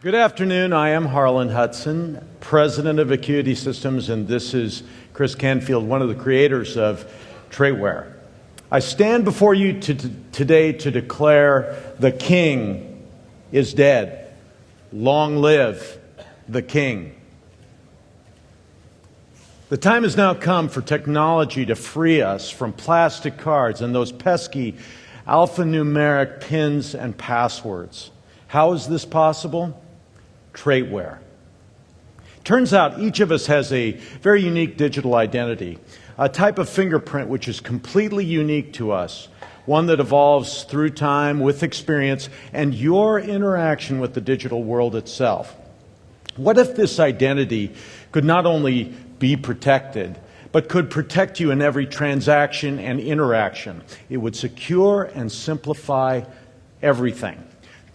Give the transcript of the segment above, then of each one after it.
Good afternoon. I am Harlan Hudson, president of AcuitySystems, and this is Chris Canfield, one of the creators of TraitWare. I stand before you today to declare the king is dead. Long live the king. The time has now come for technology to free us from plastic cards and those pesky alphanumeric pins and passwords. How is this possible? TraitWare. Turns out each of us has a very unique digital identity, a type of fingerprint which is completely unique to us, one that evolves through time with experience and your interaction with the digital world itself. What if this identity could not only be protected, but could protect you in every transaction and interaction? It would secure and simplify everything.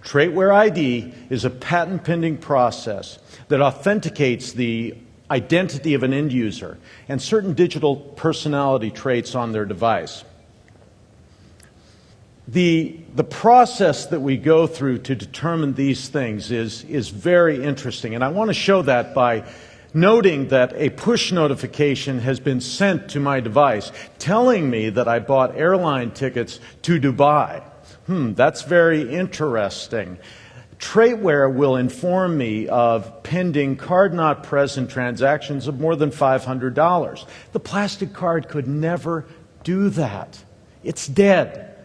TraitWareID is a patent-pending process that authenticates the identity of an end user and certain digital personality traits on their device. The process that we go through to determine these things is very interesting, and I want to show that by noting that a push notification has been sent to my device telling me that I bought airline tickets to Dubai. That's very interesting. TraitWare will inform me of pending card-not-present transactions of more than $500. The plastic card could never do that. It's dead.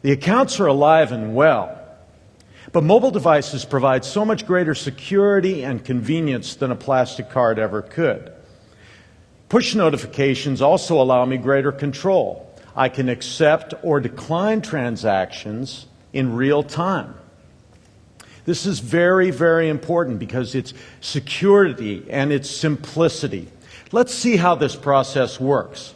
The accounts are alive and well. But mobile devices provide so much greater security and convenience than a plastic card ever could. Push notifications also allow me greater control. I can accept or decline transactions in real time. This is very, very important because it's security and it's simplicity. Let's see how this process works.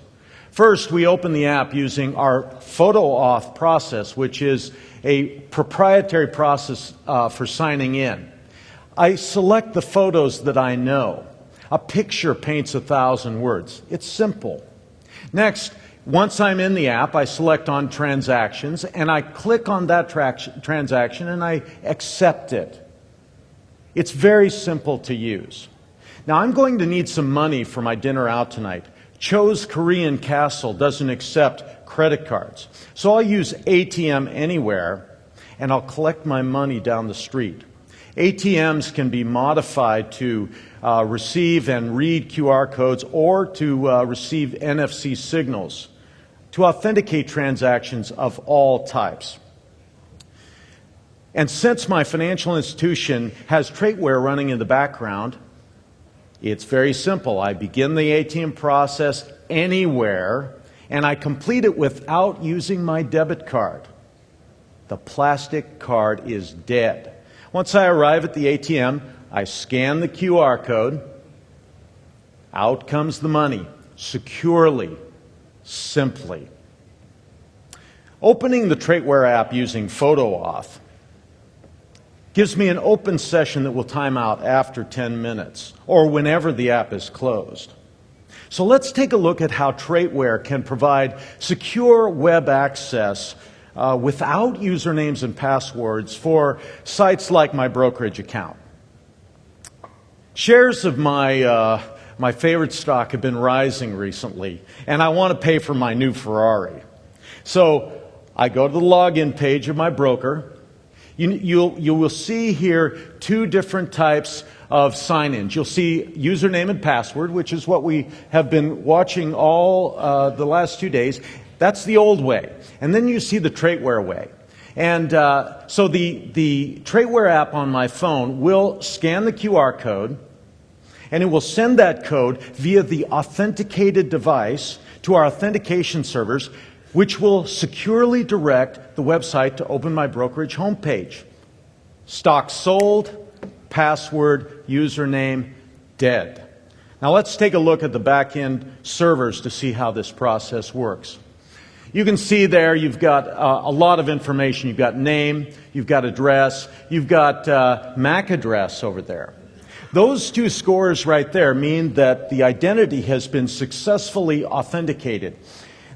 First, we open the app using our PhotoAuth process, which is a proprietary process for signing in. I select the photos that I know. A picture paints 1,000 words. It's simple. Next, once I'm in the app, I select on transactions and I click on that transaction and I accept it. It's very simple to use. Now I'm going to need some money for my dinner out tonight. Cho's Korean Castle doesn't accept credit cards. So I'll use ATM Anywhere and I'll collect my money down the street. ATMs can be modified to receive and read QR codes or to receive NFC signals to authenticate transactions of all types. And since my financial institution has TraitWare running in the background, it's very simple. I begin the ATM process anywhere and I complete it without using my debit card. The plastic card is dead. Once I arrive at the ATM, I scan the QR code. Out comes the money, securely, simply. Opening the TraitWare app using PhotoAuth gives me an open session that will time out after 10 minutes or whenever the app is closed. So let's take a look at how TraitWare can provide secure web access without usernames and passwords for sites like my brokerage account. Shares of my favorite stock have been rising recently, and I want to pay for my new Ferrari. So I go to the login page of my broker. You will see here two different types of sign-ins. You'll see username and password, which is what we have been watching all the last 2 days. That's the old way. And then you see the TraitWare way. And so the TraitWare app on my phone will scan the QR code, and it will send that code via the authenticated device to our authentication servers, which will securely direct the website to open my brokerage homepage. Stock sold, password, username, dead. Now let's take a look at the back-end servers to see how this process works. You can see there you've got a lot of information. You've got name, you've got address, you've got MAC address over there. Those two scores right there mean that the identity has been successfully authenticated.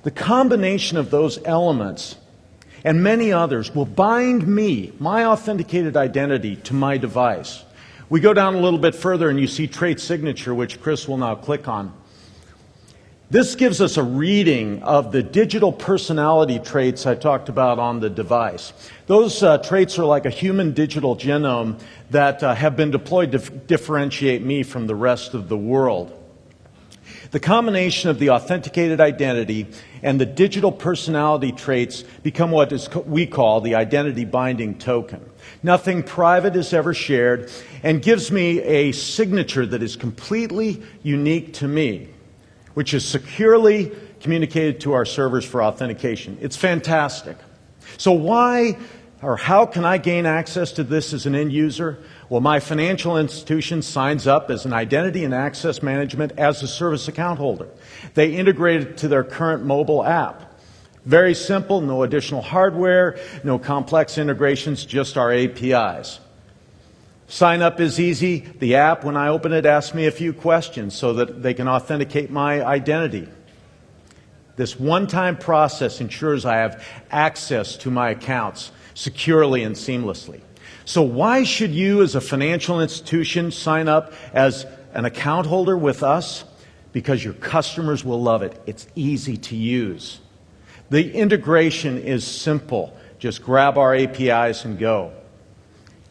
The combination of those elements and many others will bind me, my authenticated identity, to my device. We go down a little bit further and you see trait signature, which Chris will now click on. This gives us a reading of the digital personality traits I talked about on the device. Those traits are like a human digital genome that have been deployed to differentiate me from the rest of the world. The combination of the authenticated identity and the digital personality traits become what we call the identity binding token. Nothing private is ever shared and gives me a signature that is completely unique to me, which is securely communicated to our servers for authentication. It's fantastic. So why or how can I gain access to this as an end user? Well, my financial institution signs up as an identity and access management as a service account holder. They integrate it to their current mobile app. Very simple, no additional hardware, no complex integrations, just our APIs. Sign up is easy. The app, when I open it, asks me a few questions so that they can authenticate my identity. This one-time process ensures I have access to my accounts securely and seamlessly. So why should you as a financial institution sign up as an account holder with us? Because your customers will love it. It's easy to use. The integration is simple. Just grab our APIs and go.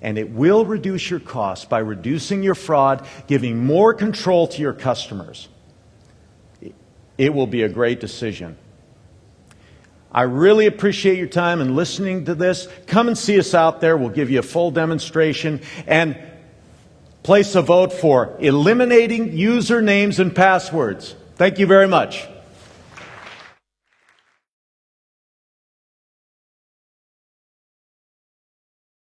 And it will reduce your costs by reducing your fraud, giving more control to your customers. It will be a great decision. I really appreciate your time in listening to this. Come and see us out there. We'll give you a full demonstration and place a vote for eliminating usernames and passwords. Thank you very much.